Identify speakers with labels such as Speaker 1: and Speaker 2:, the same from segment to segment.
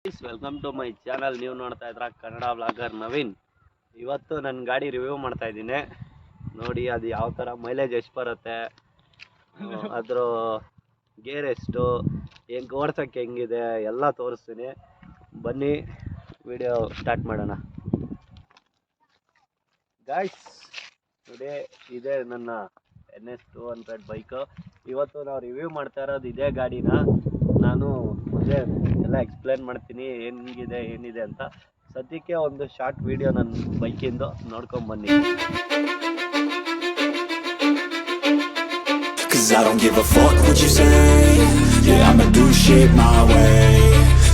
Speaker 1: Welcome to my channel. ನೀವು ನೋಡ್ತಾ ಇದ್ರ ಕನ್ನಡ ವ್ಲಾಗರ್ ನವೀನ್. ಇವತ್ತು ನನ್ನ ಗಾಡಿ ರಿವ್ಯೂ ಮಾಡ್ತಾ ಇದ್ದೀನಿ. ನೋಡಿ ಅದು ಯಾವ ಥರ ಮೈಲೇಜ್ ಎಷ್ಟು ಬರುತ್ತೆ, ಅದ್ರ ಗೇರ್ ಎಷ್ಟು, ಹೆಂಗೆ ಓಡ್ಸೋಕ್ಕೆ ಹೆಂಗಿದೆ ಎಲ್ಲ ತೋರಿಸ್ತೀನಿ. ಬನ್ನಿ ವಿಡಿಯೋ ಸ್ಟಾರ್ಟ್ ಮಾಡೋಣ. ಗಾಯ್ಸ್ ಟುಡೇ ಇದೇ ನನ್ನ ns200 ಬೈಕು. ಇವತ್ತು ನಾವು ರಿವ್ಯೂ ಮಾಡ್ತಾ ಇರೋದು ಇದೇ ಗಾಡಿನ. ನಾನು ಮುಂದೆ ಎಲ್ಲ ಎಕ್ಸ್ಪ್ಲೇನ್ ಮಾಡ್ತೀನಿ ಏನಿದೆ ಏನಿದೆ ಅಂತ. ಸದ್ಯಕ್ಕೆ ಒಂದು ಶಾರ್ಟ್ ವಿಡಿಯೋ ನನ್ನ ಬೈಕಿಂದು ನೋಡ್ಕೊಂಬನ್ನಿ.
Speaker 2: Cause I don't give a fuck what you say. Yeah, I'ma do shit my way.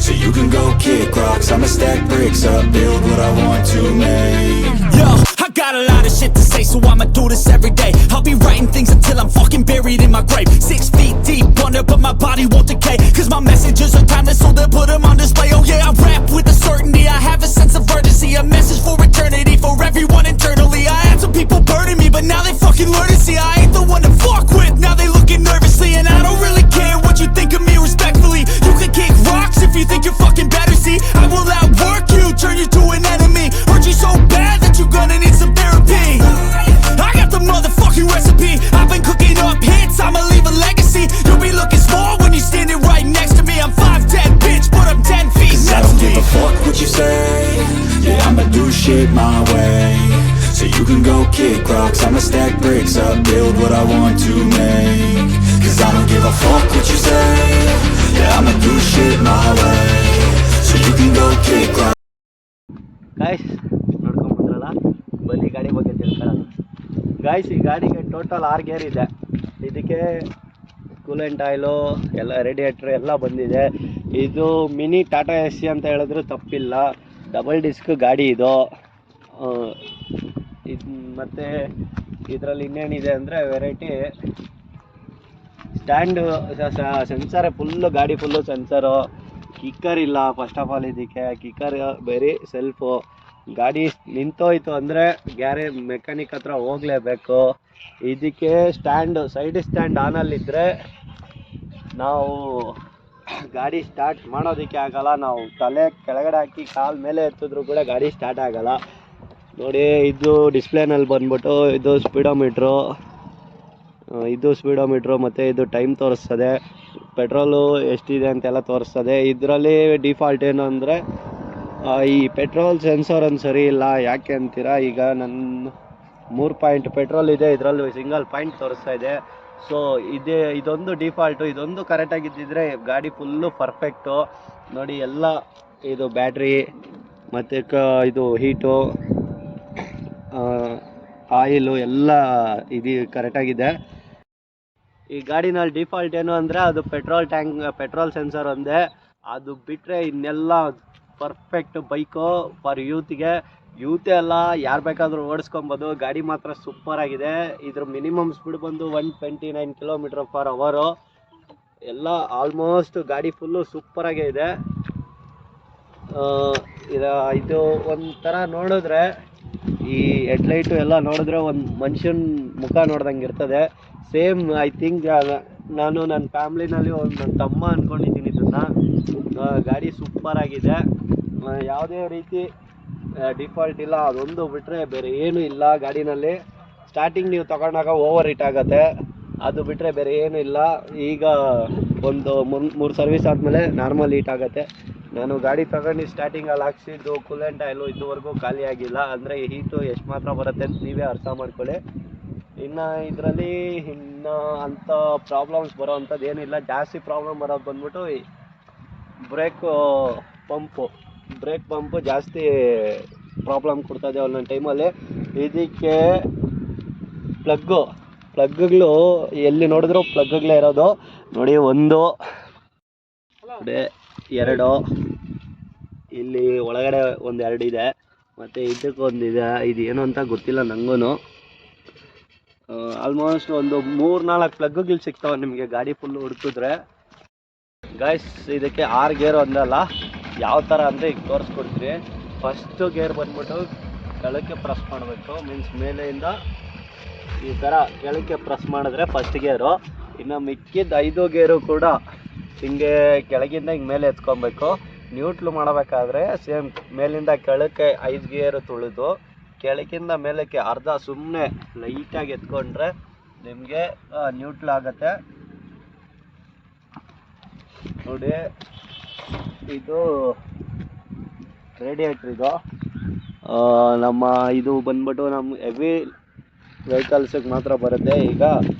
Speaker 2: So you can go kick rocks, I'ma stack bricks up, build what I want to make. Yo, I got a lot of shit to say, so I'ma do this every day. I'll be writing things until I'm fucking buried in my grave. 6 feet deep under, but my body won't decay. Cause my messages are timeless, so they'll put them on display. Oh yeah, I rap with a certainty, I have a sense of urgency. A message for eternity, for everyone internally. I had some people burning me, but now they fucking learn to see I ain't the one to fuck with. Now they looking nervously, and I don't really care what you think of me respectfully. You can kick rocks if you think you're fucking better, see. I will outwork you, turn you to an enemy. Hurt you so bad that you're gonna need some therapy. I got the motherfucking recipe. I've been cooking up hits, I'ma leave a legacy. You'll be looking small when you're standing right next to me. I'm 5'10", bitch, but I'm 10 feet next to me. I don't give a fuck what you say. Yeah, I'ma do shit my way. So you can go kick rocks, I'ma stack bricks up, build what I want to make. Cause I don't give a fuck what you say. Yeah, I'ma do shit my way. So you can go kick rocks.
Speaker 1: Guys ನೋಡ್ಕೊಂಬಂದ್ರಲ್ಲ, ಬನ್ನಿ ಗಾಡಿ ಬಗ್ಗೆ ತಿಳ್ಕೊಳ್ಳೋಣ. Guys ಈ ಗಾಡಿಗೆ total 6 gear ಇದೆ. ಇದಕ್ಕೆ coolant oil ಎಲ್ಲ ರೇಡಿಯೇಟ್ರ್ ಎಲ್ಲ ಬಂದಿದೆ. ಇದು ಮಿನಿ ಟಾಟಾ ಎಸ್ ಸಿ ಅಂತ ಹೇಳಿದ್ರು ತಪ್ಪಿಲ್ಲ. ಡಬಲ್ ಡಿಸ್ಕ್ ಗಾಡಿ ಇದು. ಇದು ಮತ್ತು ಇದರಲ್ಲಿ ಇನ್ನೇನಿದೆ ಅಂದರೆ ವೆರೈಟಿ ಸ್ಟ್ಯಾಂಡು, ಸೆನ್ಸರೇ ಫುಲ್ಲು, ಗಾಡಿ ಫುಲ್ಲು ಸೆನ್ಸರು. ಕಿಕ್ಕರ್ ಇಲ್ಲ ಫಸ್ಟ್ ಆಫ್ ಆಲ್. ಇದಕ್ಕೆ ಕಿಕ್ಕರ್ ಬೇರೆ ಸೆಲ್ಫು. ಗಾಡಿ ನಿಂತೋಯ್ತು ಅಂದರೆ ಗ್ಯಾರೇಜ್ ಮೆಕ್ಯಾನಿಕ್ ಹತ್ರ ಹೋಗಲೇಬೇಕು. ಇದಕ್ಕೆ ಸ್ಟ್ಯಾಂಡು, ಸೈಡ್ ಸ್ಟ್ಯಾಂಡ್ ಆನಲ್ಲಿದ್ದರೆ ನಾವು ಗಾಡಿ ಸ್ಟಾರ್ಟ್ ಮಾಡೋದಕ್ಕೆ ಆಗಲ್ಲ. ನಾವು ತಲೆ ಕೆಳಗಡೆ ಹಾಕಿ ಕಾಲು ಮೇಲೆ ಎತ್ತಿದ್ರು ಕೂಡ ಗಾಡಿ ಸ್ಟಾರ್ಟ್ ಆಗಲ್ಲ. ನೋಡಿ ಇದು ಡಿಸ್ಪ್ಲೇನಲ್ಲಿ ಬಂದ್ಬಿಟ್ಟು ಇದು ಸ್ಪೀಡೋಮೀಟ್ರು ಮತ್ತು ಇದು ಟೈಮ್ ತೋರಿಸ್ತದೆ, ಪೆಟ್ರೋಲು ಎಷ್ಟಿದೆ ಅಂತೆಲ್ಲ ತೋರಿಸ್ತದೆ. ಇದರಲ್ಲಿ ಡಿಫಾಲ್ಟ್ ಏನು ಅಂದರೆ ಈ ಪೆಟ್ರೋಲ್ ಸೆನ್ಸರ್ ಒಂದು ಸರಿ ಇಲ್ಲ. ಯಾಕೆ ಅಂತೀರಾ, ಈಗ ನನ್ನ 3 ಪಾಯಿಂಟ್ ಪೆಟ್ರೋಲ್ ಇದೆ, ಇದರಲ್ಲಿ ಸಿಂಗಲ್ ಪಾಯಿಂಟ್ ತೋರಿಸ್ತಾ ಇದೆ. ಸೊ ಇದೊಂದು ಡಿಫಾಲ್ಟು. ಇದೊಂದು ಕರೆಕ್ಟಾಗಿದ್ದಿದ್ರೆ ಗಾಡಿ ಫುಲ್ಲು ಪರ್ಫೆಕ್ಟು. ನೋಡಿ ಎಲ್ಲ ಇದು ಬ್ಯಾಟ್ರಿ ಮತ್ತು ಇದು ಹೀಟು, ಆಯಿಲು ಎಲ್ಲ ಇದು ಕರೆಕ್ಟಾಗಿದೆ. ಈ ಗಾಡಿನಲ್ಲಿ ಡಿಫಾಲ್ಟ್ ಏನು ಅಂದರೆ ಅದು ಪೆಟ್ರೋಲ್ ಸೆನ್ಸರ್ ಒಂದೇ. ಅದು ಬಿಟ್ಟರೆ ಇನ್ನೆಲ್ಲ ಪರ್ಫೆಕ್ಟ್ ಬೈಕು ಫಾರ್ ಯೂತೇ ಅಲ್ಲ, ಯಾರು ಬೇಕಾದರೂ ಓಡಿಸ್ಕೊಬೋದು. ಗಾಡಿ ಮಾತ್ರ ಸೂಪರಾಗಿದೆ. ಇದ್ರ ಮಿನಿಮಮ್ ಸ್ಪೀಡ್ ಬಂದು 129 km/h. ಎಲ್ಲ ಆಲ್ಮೋಸ್ಟ್ ಗಾಡಿ ಫುಲ್ಲು ಸೂಪರಾಗೇ ಇದೆ. ಇದು ಒಂಥರ ನೋಡಿದ್ರೆ, ಈ ಹೆಡ್ಲೈಟು ಎಲ್ಲ ನೋಡಿದ್ರೆ ಒಂದು ಮನುಷ್ಯನ ಮುಖ ನೋಡ್ದಂಗೆ ಇರ್ತದೆ. ಸೇಮ್ ಐ ಥಿಂಕ್ ನಾನು ನನ್ನ ಫ್ಯಾಮ್ಲಿನಲ್ಲಿ ನನ್ನ ತಮ್ಮ ಅಂದ್ಕೊಂಡಿದ್ದೀನಿ ಇದನ್ನು. ಗಾಡಿ ಸೂಪರಾಗಿದೆ, ಯಾವುದೇ ರೀತಿ ಡಿಫಾಲ್ಟ್ ಇಲ್ಲ. ಅದೊಂದು ಬಿಟ್ಟರೆ ಬೇರೆ ಏನೂ ಇಲ್ಲ ಗಾಡಿನಲ್ಲಿ. ಸ್ಟಾರ್ಟಿಂಗ್ ನೀವು ತಗೊಂಡಾಗ ಓವರ್ ಹೀಟ್ ಆಗುತ್ತೆ, ಅದು ಬಿಟ್ಟರೆ ಬೇರೆ ಏನೂ ಇಲ್ಲ. ಈಗ ಒಂದು 3 ಸರ್ವಿಸ್ ಆದಮೇಲೆ ನಾರ್ಮಲ್ ಹೀಟ್ ಆಗುತ್ತೆ. ನಾನು ಗಾಡಿ ತಗೊಂಡು ಸ್ಟಾರ್ಟಿಂಗಲ್ಲಿ ಹಾಕ್ಸಿದ್ದು ಕೂಲೆಂಟ್ ಆಯಿಲು ಇದುವರೆಗೂ ಖಾಲಿ ಆಗಿಲ್ಲ. ಅಂದರೆ ಹೀಟು ಎಷ್ಟು ಮಾತ್ರ ಬರುತ್ತೆ ಅಂತ ನೀವೇ ಅರ್ಥ ಮಾಡ್ಕೊಳ್ಳಿ. ಇನ್ನು ಇದರಲ್ಲಿ ಅಂಥ ಪ್ರಾಬ್ಲಮ್ಸ್ ಬರೋ ಅಂಥದ್ದು ಏನಿಲ್ಲ. ಜಾಸ್ತಿ ಪ್ರಾಬ್ಲಮ್ ಬರೋದು ಬಂದ್ಬಿಟ್ಟು ಬ್ರೇಕ್ ಪಂಪು ಜಾಸ್ತಿ ಪ್ರಾಬ್ಲಮ್ ಕೊಡ್ತಾಯಿದೆ ಒಂದೊಂದು ಟೈಮಲ್ಲಿ. ಇದಕ್ಕೆ ಪ್ಲಗ್ಗಳು ಎಲ್ಲಿ ನೋಡಿದ್ರು ಪ್ಲಗ್ಗಳೇ ಇರೋದು. ನೋಡಿ 1, 2, ಇಲ್ಲಿ ಒಳಗಡೆ 2 ಇದೆ, ಮತ್ತು ಇದಕ್ಕೊಂದಿದೆ. ಇದು ಏನು ಅಂತ ಗೊತ್ತಿಲ್ಲ ನನಗೂ. ಆಲ್ಮೋಸ್ಟ್ ಒಂದು 3-4 ಪ್ಲಗ್ಗಳು ಸಿಗ್ತಾವೆ ನಿಮಗೆ ಗಾಡಿ ಫುಲ್ಲು ಹುಡುಕಿದ್ರೆ. ಗಾಯ್ಸ್ ಇದಕ್ಕೆ 6 ಗೇರು ಒಂದಲ್ಲ, ಯಾವ ಥರ ಅಂದರೆ ಈಗ ತೋರಿಸ್ಕೊಡ್ತೀನಿ. ಫಸ್ಟು ಗೇರ್ ಬಂದ್ಬಿಟ್ಟು ಕೆಳಕ್ಕೆ ಪ್ರೆಸ್ ಮಾಡಬೇಕು, ಮೀನ್ಸ್ ಮೇಲೆಯಿಂದ ಈ ಥರ ಕೆಳಕ್ಕೆ ಪ್ರೆಸ್ ಮಾಡಿದ್ರೆ ಫಸ್ಟ್ ಗೇರು. ಇನ್ನು ಮಿಕ್ಕಿದ 5 ಗೇರು ಕೂಡ ಹಿಂಗೆ ಕೆಳಗಿಂದ ಹಿಂಗೆ ಮೇಲೆ ಎತ್ಕೊಬೇಕು. ನ್ಯೂಟ್ಲು ಮಾಡಬೇಕಾದ್ರೆ ಸೇಮ್ ಮೇಲಿಂದ ಕೆಳಕ್ಕೆ 5 ಗೇರು ತುಳಿದು ಕೆಳಗಿಂದ ಮೇಲಕ್ಕೆ ಅರ್ಧ ಸುಮ್ಮನೆ ಲೈಟಾಗಿ ಎತ್ಕೊಂಡ್ರೆ ನಿಮಗೆ ನ್ಯೂಟ್ಲ್ ಆಗುತ್ತೆ ನೋಡಿ. ಇದು ರೇಡಿಯೇಟ್ರ್ ಇದು ನಮ್ಮ ಇದು ಬಂದ್ಬಿಟ್ಟು ನಮ್ಮ ಹೆವಿ ವೆಹಿಕಲ್ಸಿಗೆ ಮಾತ್ರ ಬರುತ್ತೆ. ಈಗ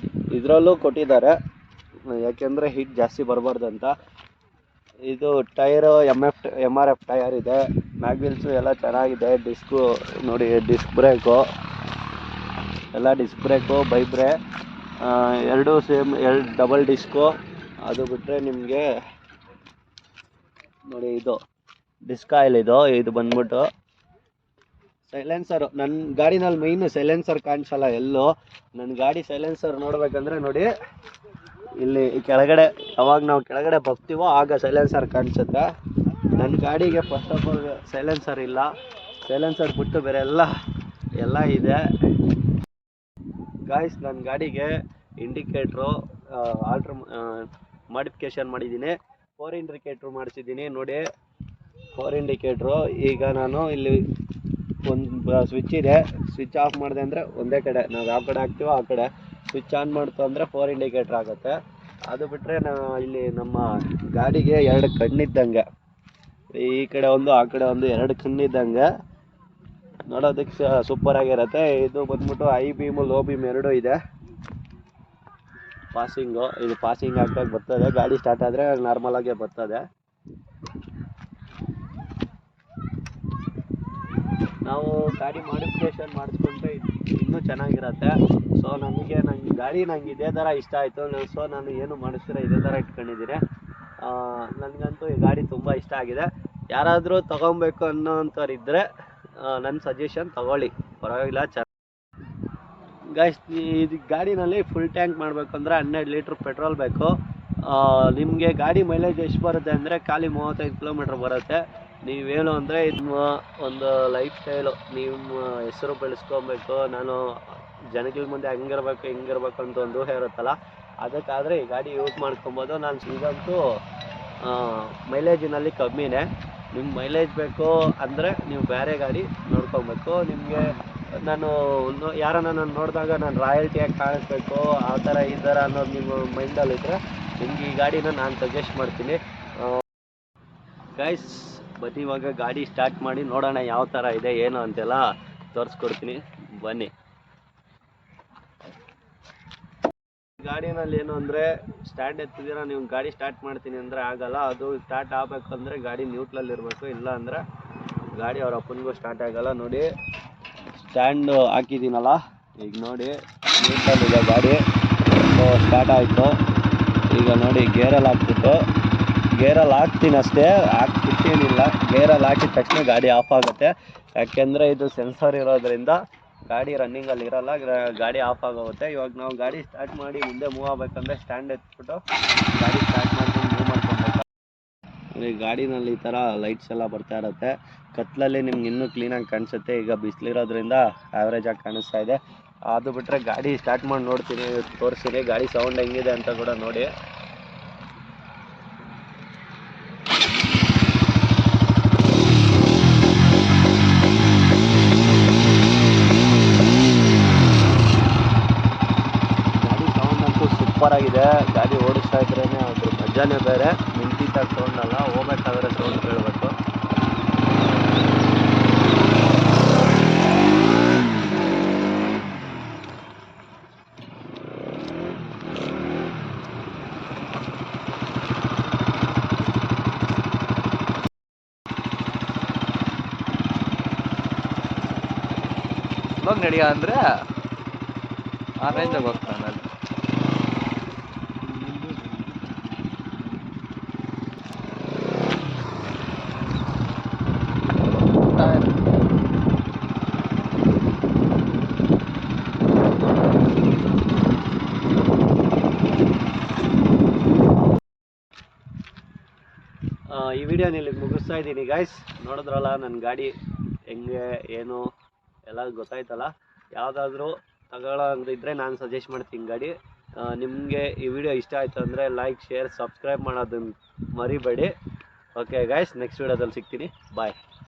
Speaker 1: ಇದರಲ್ಲೂ ಕೊಟ್ಟಿದ್ದಾರೆ ಯಾಕೆಂದರೆ ಹೀಟ್ ಜಾಸ್ತಿ ಬರಬಾರ್ದಂತ. ಇದು ಟೈರು MRF ಟೈರ್ ಇದೆ, ಮ್ಯಾಗ್ವಿಲ್ಸು ಎಲ್ಲ ಚೆನ್ನಾಗಿದೆ. ಡಿಸ್ಕು ನೋಡಿ, ಡಿಸ್ಕ್ ಬ್ರೇಕು ಎಲ್ಲ ಡಿಸ್ಕ್ ಬ್ರೇಕು ಬೈಬ್ರೆ ಎರಡೂ ಸೇಮ್, ಡಬಲ್ ಡಿಸ್ಕು. ಅದು ಬಿಟ್ಟರೆ ನಿಮಗೆ ನೋಡಿ ಇದು ಡಿಸ್ಕ್ ಆಯಿಲ್ ಇದು ಬಂದ್ಬಿಟ್ಟು ಸೈಲೆನ್ಸರು. ನನ್ನ ಗಾಡಿನಲ್ಲಿ ಮೈನ್ ಸೈಲೆನ್ಸರ್ ಕಾಣಿಸಲ್ಲ ಎಲ್ಲೋ. ನನ್ನ ಗಾಡಿ ಸೈಲೆನ್ಸರ್ ನೋಡ್ಬೇಕಂದ್ರೆ ನೋಡಿ ಇಲ್ಲಿ ಕೆಳಗಡೆ, ಯಾವಾಗ ನಾವು ಕೆಳಗಡೆ ಬರ್ತೀವೋ ಆಗ ಸೈಲೆನ್ಸರ್ ಕಾಣಿಸುತ್ತೆ. ನನ್ನ ಗಾಡಿಗೆ ಫಸ್ಟ್ ಆಫ್ ಆಲ್ ಸೈಲೆನ್ಸರ್ ಇಲ್ಲ, ಸೈಲೆನ್ಸರ್ ಬಿಟ್ಟು ಬೇರೆ ಎಲ್ಲ ಇದೆ ಗಾಯ್ಸ್. ನನ್ನ ಗಾಡಿಗೆ ಇಂಡಿಕೇಟ್ರು ಮಾಡಿಫಿಕೇಷನ್ ಮಾಡಿದ್ದೀನಿ, 4 ಇಂಡಿಕೇಟ್ರು ಮಾಡಿಸಿದ್ದೀನಿ ನೋಡಿ, 4 ಇಂಡಿಕೇಟ್ರು. ಈಗ ನಾನು ಇಲ್ಲಿ ಒಂದು ಸ್ವಿಚ್ ಇದೆ, ಸ್ವಿಚ್ ಆಫ್ ಮಾಡಿದೆ ಅಂದರೆ ಒಂದೇ ಕಡೆ, ನಾವು ಯಾವ ಕಡೆ ಹಾಕ್ತೀವೋ ಆ ಕಡೆ. ಸ್ವಿಚ್ ಆನ್ ಮಾಡ್ತು ಅಂದರೆ 4 ಇಂಡಿಕೇಟ್ರ್ ಆಗುತ್ತೆ. ಅದು ಬಿಟ್ಟರೆ ಇಲ್ಲಿ ನಮ್ಮ ಗಾಡಿಗೆ 2 ಕಣ್ಣಿದ್ದಂಗೆ, ಈ ಕಡೆ ಒಂದು ಆ ಕಡೆ ಒಂದು 2 ಕಣ್ಣಿದ್ದಂಗೆ, ನೋಡೋದಕ್ಕೆ ಸೂಪರಾಗಿರುತ್ತೆ. ಇದು ಬಂದ್ಬಿಟ್ಟು ಹೈ ಬೀಮು ಲೋ ಬೀಮ್ ಎರಡೂ ಇದೆ. ಪಾಸಿಂಗು, ಇದು ಪಾಸಿಂಗ್ ಹಾಕ್ದಾಗ ಬರ್ತದೆ, ಗಾಡಿ ಸ್ಟಾರ್ಟ್ ಆದರೆ ನಾರ್ಮಲಾಗೇ ಬರ್ತದೆ. ನಾವು ಗಾಡಿ ಮಾಡಿಫಿಕೇಷನ್ ಮಾಡಿಸ್ಕೊಂಡ್ರೆ ಇನ್ನೂ ಚೆನ್ನಾಗಿರುತ್ತೆ. ಸೊ ನನಗೆ ಗಾಡಿ ಇದೇ ಥರ ಇಷ್ಟ ಆಯಿತು. ಸೊ ನಾನು ಏನು ಮಾಡಿಸಿದ್ರೆ ಇದೇ ಥರ ಇಟ್ಕೊಂಡಿದ್ದೀನಿ. ನನಗಂತೂ ಈ ಗಾಡಿ ತುಂಬ ಇಷ್ಟ ಆಗಿದೆ. ಯಾರಾದರೂ ತೊಗೊಬೇಕು ಅನ್ನೋಂಥವ್ರು ಇದ್ದರೆ ನನ್ನ ಸಜೆಷನ್ ತೊಗೊಳ್ಳಿ, ಪರವಾಗಿಲ್ಲ. ಗೈಸ್, ಇದು ಗಾಡಿನಲ್ಲಿ ಫುಲ್ ಟ್ಯಾಂಕ್ ಮಾಡಬೇಕಂದ್ರೆ 12 ಲೀಟ್ರ್ ಪೆಟ್ರೋಲ್ ಬೇಕು. ನಿಮಗೆ ಗಾಡಿ ಮೈಲೇಜ್ ಎಷ್ಟು ಬರುತ್ತೆ ಅಂದರೆ ಖಾಲಿ 35 ಕಿಲೋಮೀಟ್ರ್ ಬರುತ್ತೆ. ನೀವೇನು ಅಂದರೆ ಇದು ಒಂದು ಲೈಫ್ ಸ್ಟೈಲು, ನಿಮ್ಮ ಹೆಸರು ಬೆಳೆಸ್ಕೊಬೇಕು, ನಾನು ಜನಗಳ ಮುಂದೆ ಹಂಗಿರ್ಬೇಕು ಹಿಂಗಿರ್ಬೇಕು ಅಂತ ಒಂದು ಊಹೆ ಇರುತ್ತಲ್ಲ, ಅದಕ್ಕಾದರೆ ಈ ಗಾಡಿ ಯೂಸ್ ಮಾಡ್ಕೊಬೋದು. ನಾನು ಇದಂತೂ ಮೈಲೇಜಿನಲ್ಲಿ ಕಮ್ಮಿನೇ. ನಿಮ್ಗೆ ಮೈಲೇಜ್ ಬೇಕು ಅಂದರೆ ನೀವು ಬೇರೆ ಗಾಡಿ ನೋಡ್ಕೊಬೇಕು. ನಿಮಗೆ ನಾನು ಯಾರನ್ನ ನಾನು ನೋಡಿದಾಗ ನಾನು ರಾಯಲ್ಟಿಯಾಗಿ ಕಾಣಿಸ್ಬೇಕು, ಆ ಥರ ಈ ಥರ ಅನ್ನೋದು ನಿಮ್ಮ ಮೈಂಡಲ್ಲಿದ್ದರೆ ನಿಮ್ಗೆ ಈ ಗಾಡಿನ ನಾನು ಸಜೆಸ್ಟ್ ಮಾಡ್ತೀನಿ. ಗೈಸ್, ಬನ್ನಿ ಇವಾಗ ಗಾಡಿ ಸ್ಟಾರ್ಟ್ ಮಾಡಿ ನೋಡೋಣ ಯಾವ ಥರ ಇದೆ ಏನು ಅಂತೆಲ್ಲ ತೋರಿಸ್ಕೊಡ್ತೀನಿ, ಬನ್ನಿ. ಗಾಡಿನಲ್ಲಿ ಏನು ಅಂದರೆ ಸ್ಟ್ಯಾಂಡ್ ಎತ್ತಿದ್ದೀರ ನೀವು ಗಾಡಿ ಸ್ಟಾರ್ಟ್ ಮಾಡ್ತೀನಿ ಅಂದರೆ ಆಗಲ್ಲ. ಅದು ಸ್ಟಾರ್ಟ್ ಆಗಬೇಕಂದ್ರೆ ಗಾಡಿ ನ್ಯೂಟ್ಲಲ್ಲಿ ಇರಬೇಕು, ಇಲ್ಲ ಅಂದರೆ ಗಾಡಿ ಅವ್ರ ಅಪ್ಪನಿಗೂ ಸ್ಟಾರ್ಟ್ ಆಗಲ್ಲ. ನೋಡಿ, ಸ್ಟ್ಯಾಂಡು ಹಾಕಿದ್ದೀನಲ್ಲ, ಈಗ ನೋಡಿ ನ್ಯೂಟ್ರಲ್ಲಿದೆ ಗಾಡಿ. ಸ್ಟಾರ್ಟ್ ಆಯಿತು. ಈಗ ನೋಡಿ ಗೇರಲ್ಲಿ ಹಾಕ್ತೀನಿ ಅಷ್ಟೇ, ಹಾಕ್ಬಿಟ್ಟೇನಿಲ್ಲ. ಗೇರಲ್ಲಿ ಹಾಕಿದ ತಕ್ಷಣ ಗಾಡಿ ಆಫ್ ಆಗುತ್ತೆ, ಯಾಕೆಂದರೆ ಇದು ಸೆನ್ಸರ್ ಇರೋದ್ರಿಂದ ಗಾಡಿ ರನ್ನಿಂಗಲ್ಲಿ ಇರೋಲ್ಲ, ಗಾಡಿ ಆಫ್ ಆಗೋಗುತ್ತೆ. ಇವಾಗ ನಾವು ಗಾಡಿ ಸ್ಟಾರ್ಟ್ ಮಾಡಿ ಮುಂದೆ ಮೂವ್ ಆಗಬೇಕಂದ್ರೆ ಸ್ಟ್ಯಾಂಡ್ ಎತ್ಬಿಟ್ಟು ಗಾಡಿ ಸ್ಟಾರ್ಟ್ ಮಾಡ್ಕೊಂಡು ಮೂವ್ ಮಾಡ್ಕೊಬೇಕು. ಈ ಗಾಡಿನಲ್ಲಿ ಈ ಥರ ಲೈಟ್ಸ್ ಎಲ್ಲ ಬರ್ತಾ ಇರುತ್ತೆ. ಕತ್ತಲಲ್ಲಿ ನಿಮ್ಗೆ ಇನ್ನೂ ಕ್ಲೀನಾಗಿ ಕಾಣಿಸುತ್ತೆ. ಈಗ ಬಿಸಿಲಿರೋದ್ರಿಂದ ಆ್ಯಾವ್ರೇಜಾಗಿ ಕಾಣಿಸ್ತಾ ಇದೆ. ಅದು ಬಿಟ್ಟರೆ ಗಾಡಿ ಸ್ಟಾರ್ಟ್ ಮಾಡಿ ನೋಡ್ತೀನಿ, ತೋರಿಸ್ತೀನಿ ಗಾಡಿ ಸೌಂಡ್ ಹೆಂಗಿದೆ ಅಂತ ಕೂಡ ನೋಡಿ. ಸೂಪರ್ ಆಗಿದೆ. ಗಾಡಿ ಓಡಿಸ್ತಾ ಇದ್ರೇ ಅದ್ರ ಮಜಾನೇ ಬೇರೆ. ನಿಂತಿದ್ದಾಗ ಸೌಂಡ್ ಅಲ್ಲ, ಹೋಗ್ಬೇಕಾದ್ರೆ ಸೌಂಡ್ ಕೇಳಬೇಕು.
Speaker 3: ಇವಾಗ ನಡಿಯ ಅಂದರೆ ಆ ರೇಂಜಾಗ ಹೋಗ್ತಾನೆ ಅಲ್ಲಿ.
Speaker 1: ಈ ವಿಡಿಯೋನ ಇಲ್ಲಿಗೆ ಮುಗಿಸ್ತಾ ಇದ್ದೀನಿ ಗೈಸ್. ನೋಡಿದ್ರಲ್ಲ ನನ್ನ ಗಾಡಿ ಹೆಂಗೆ ಏನು ಎಲ್ಲ ಗೊತ್ತಾಯ್ತಲ್ಲ. ಯಾವುದಾದ್ರೂ ತಗೊಳ್ಳೋಂಗಿದ್ರೆ ನಾನು ಸಜೆಸ್ಟ್ ಮಾಡ್ತೀನಿ ಗಾಡಿ. ನಿಮಗೆ ಈ ವಿಡಿಯೋ ಇಷ್ಟ ಆಯಿತು ಅಂದರೆ ಲೈಕ್, ಶೇರ್, ಸಬ್ಸ್ಕ್ರೈಬ್ ಮಾಡೋದನ್ನು ಮರಿಬೇಡಿ. ಓಕೆ ಗೈಸ್, ನೆಕ್ಸ್ಟ್ ವಿಡಿಯೋದಲ್ಲಿ ಸಿಗ್ತೀನಿ. ಬಾಯ್.